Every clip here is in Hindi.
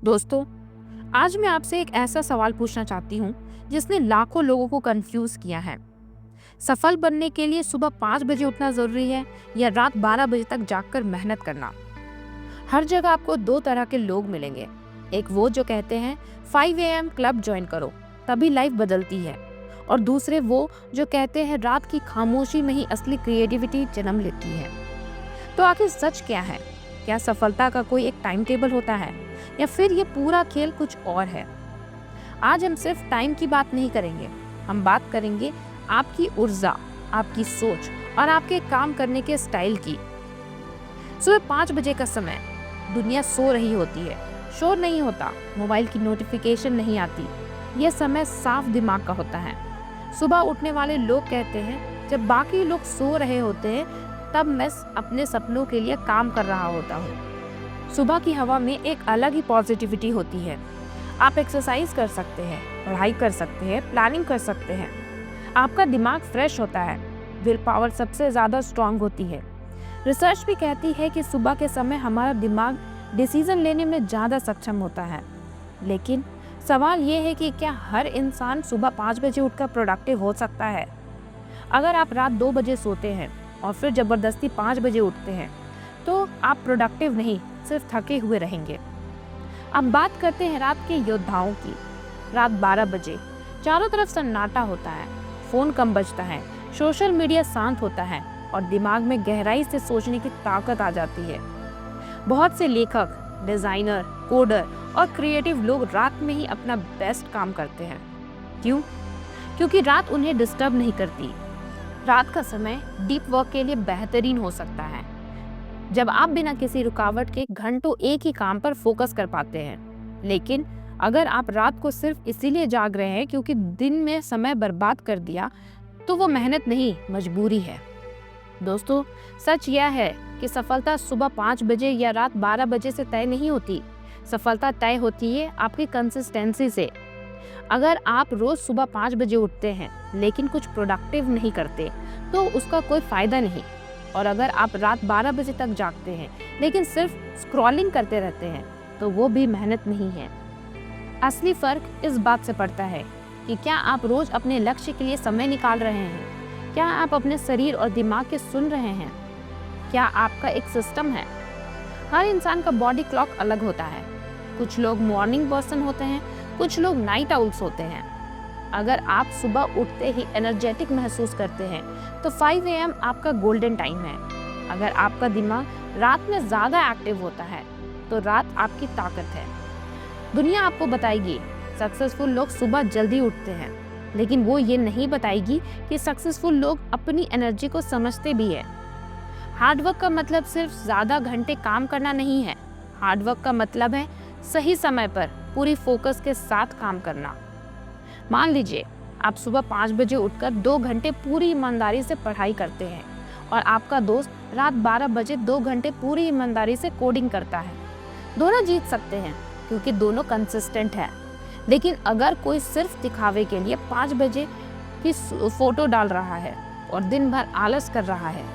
दोस्तों, आज मैं आपसे एक ऐसा सवाल पूछना चाहती हूँ जिसने लाखों लोगों को कंफ्यूज किया है। सफल बनने के लिए सुबह 5 बजे उठना जरूरी है या रात 12 बजे तक जागकर मेहनत करना? हर जगह आपको दो तरह के लोग मिलेंगे। एक वो जो कहते हैं 5 AM क्लब ज्वाइन करो, तभी लाइफ बदलती है। और दूसरे वो जो कहते हैं रात की खामोशी में ही असली क्रिएटिविटी जन्म लेती है। तो आखिर सच क्या है? क्या सफलता का कोई एक टाइम टेबल होता है या फिर ये पूरा खेल कुछ और है? आज हम सिर्फ टाइम की बात नहीं करेंगे, हम बात करेंगे आपकी ऊर्जा, आपकी सोच और आपके काम करने के स्टाइल की। सुबह 5 बजे का समय, दुनिया सो रही होती है, शोर नहीं होता, मोबाइल की नोटिफिकेशन नहीं आती। यह समय साफ दिमाग का होता है। सुबह उठने वाले लोग कहते हैं जब बाकी लोग सो रहे होते हैं तब मैं अपने सपनों के लिए काम कर रहा होता हूँ। सुबह की हवा में एक अलग ही पॉजिटिविटी होती है। आप एक्सरसाइज कर सकते हैं, पढ़ाई कर सकते हैं, प्लानिंग कर सकते हैं। आपका दिमाग फ्रेश होता है, विल पावर सबसे ज़्यादा स्ट्रांग होती है। रिसर्च भी कहती है कि सुबह के समय हमारा दिमाग डिसीजन लेने में ज़्यादा सक्षम होता है। लेकिन सवाल ये है कि क्या हर इंसान सुबह 5 बजे उठकर प्रोडक्टिव हो सकता है? अगर आप रात 2 बजे सोते हैं और फिर ज़बरदस्ती 5 बजे उठते हैं तो आप प्रोडक्टिव नहीं, सिर्फ थके हुए रहेंगे। अब बात करते हैं रात के योद्धाओं की। रात 12 बजे चारों तरफ सन्नाटा होता है, फ़ोन कम बजता है, सोशल मीडिया शांत होता है और दिमाग में गहराई से सोचने की ताकत आ जाती है। बहुत से लेखक, डिज़ाइनर, कोडर और क्रिएटिव लोग रात में ही अपना बेस्ट काम करते हैं। क्यों? क्योंकि रात उन्हें डिस्टर्ब नहीं करती। रात का समय डीप वर्क के लिए बेहतरीन हो सकता है, जब आप बिना किसी रुकावट के घंटों एक ही काम पर फोकस कर पाते हैं। लेकिन अगर आप रात को सिर्फ इसीलिए जाग रहे हैं क्योंकि दिन में समय बर्बाद कर दिया, तो वो मेहनत नहीं, मजबूरी है। दोस्तों, सच यह है कि सफलता सुबह 5 बजे या रात 12 बजे से तय नहीं होती। सफलता तय होती है आपकी कंसिस्टेंसी से। अगर आप रोज सुबह 5 बजे उठते हैं लेकिन कुछ प्रोडक्टिव नहीं करते तो उसका कोई फायदा नहीं। और अगर आप रात 12 बजे तक जागते हैं लेकिन सिर्फ स्क्रॉलिंग करते रहते हैं तो वो भी मेहनत नहीं है। असली फर्क इस बात से पड़ता है कि क्या आप रोज अपने लक्ष्य के लिए समय निकाल रहे हैं, क्या आप अपने शरीर और दिमाग के सुन रहे हैं, क्या आपका एक सिस्टम है। हर इंसान का बॉडी क्लॉक अलग होता है। कुछ लोग मॉर्निंग पर्सन होते हैं, कुछ लोग नाइट आउल्स होते हैं। अगर आप सुबह उठते ही एनर्जेटिक महसूस करते हैं तो 5 AM आपका गोल्डन टाइम है। अगर आपका दिमाग रात में ज़्यादा एक्टिव होता है तो रात आपकी ताकत है। दुनिया आपको बताएगी सक्सेसफुल लोग सुबह जल्दी उठते हैं, लेकिन वो ये नहीं बताएगी कि सक्सेसफुल लोग अपनी एनर्जी को समझते भी है। हार्डवर्क का मतलब सिर्फ ज़्यादा घंटे काम करना नहीं है। हार्डवर्क का मतलब है सही समय पर पूरी फोकस के साथ काम करना। मान लीजिए आप सुबह 5 बजे उठकर 2 घंटे पूरी ईमानदारी से पढ़ाई करते हैं और आपका दोस्त रात 12 बजे 2 घंटे पूरी ईमानदारी से कोडिंग करता है। दोनों जीत सकते हैं क्योंकि दोनों कंसिस्टेंट है। लेकिन अगर कोई सिर्फ दिखावे के लिए 5 बजे की फोटो डाल रहा है और दिन भर आलस कर रहा है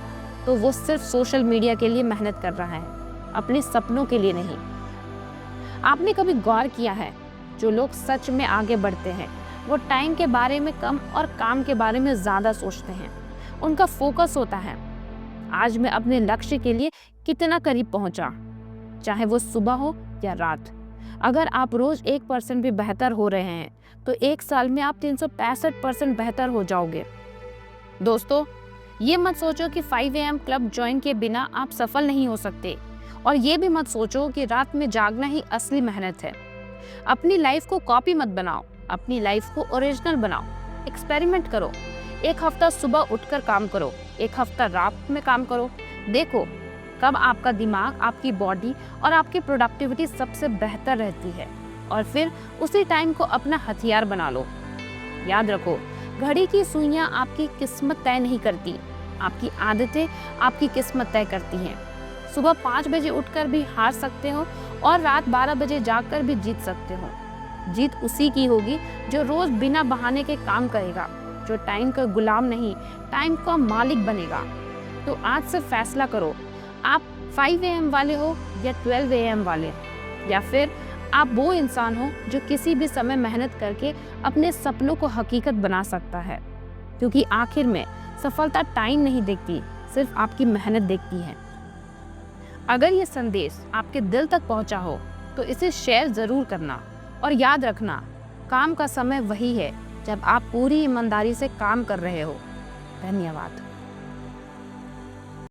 तो वो सिर्फ सोशल मीडिया के लिए मेहनत कर रहा है, अपने सपनों के लिए नहीं। आपने कभी गौर किया है जो लोग सच में आगे बढ़ते हैं वो टाइम के बारे में कम और काम के बारे में ज़्यादा सोचते हैं। उनका फोकस होता है आज मैं अपने लक्ष्य के लिए कितना करीब पहुंचा, चाहे वो सुबह हो या रात। अगर आप रोज 1% भी बेहतर हो रहे हैं तो 1 साल में आप 365% बेहतर हो जाओगे। दोस्तों, ये मत सोचो कि 5 AM क्लब ज्वाइन के बिना आप सफल नहीं हो सकते, और ये भी मत सोचो कि रात में जागना ही असली मेहनत है। अपनी लाइफ को कॉपी मत बनाओ, अपनी लाइफ को ओरिजिनल बनाओ। एक्सपेरिमेंट करो। 1 हफ्ता सुबह उठकर काम करो, 1 हफ्ता रात में काम करो। देखो कब आपका दिमाग, आपकी बॉडी और आपकी प्रोडक्टिविटी सबसे बेहतर रहती है, और फिर उसी टाइम को अपना हथियार बना लो। याद रखो, घड़ी की सुइयां आपकी किस्मत तय नहीं करती, आपकी आदतें आपकी किस्मत तय करती हैं। सुबह 5 बजे उठकर भी हार सकते हो और रात 12 बजे जागकर भी जीत सकते हो। जीत उसी की होगी जो रोज बिना बहाने के काम करेगा, जो टाइम का गुलाम नहीं, टाइम का मालिक बनेगा। तो आज से फैसला करो, आप 5 AM वाले हो या 12 AM वाले, या फिर आप वो इंसान हो जो किसी भी समय मेहनत करके अपने सपनों को हकीकत बना सकता है, क्योंकि आखिर में सफलता टाइम नहीं देखती, सिर्फ आपकी मेहनत देखती है। अगर ये संदेश आपके दिल तक पहुंचा हो तो इसे शेयर ज़रूर करना, और याद रखना, काम का समय वही है जब आप पूरी ईमानदारी से काम कर रहे हो। धन्यवाद।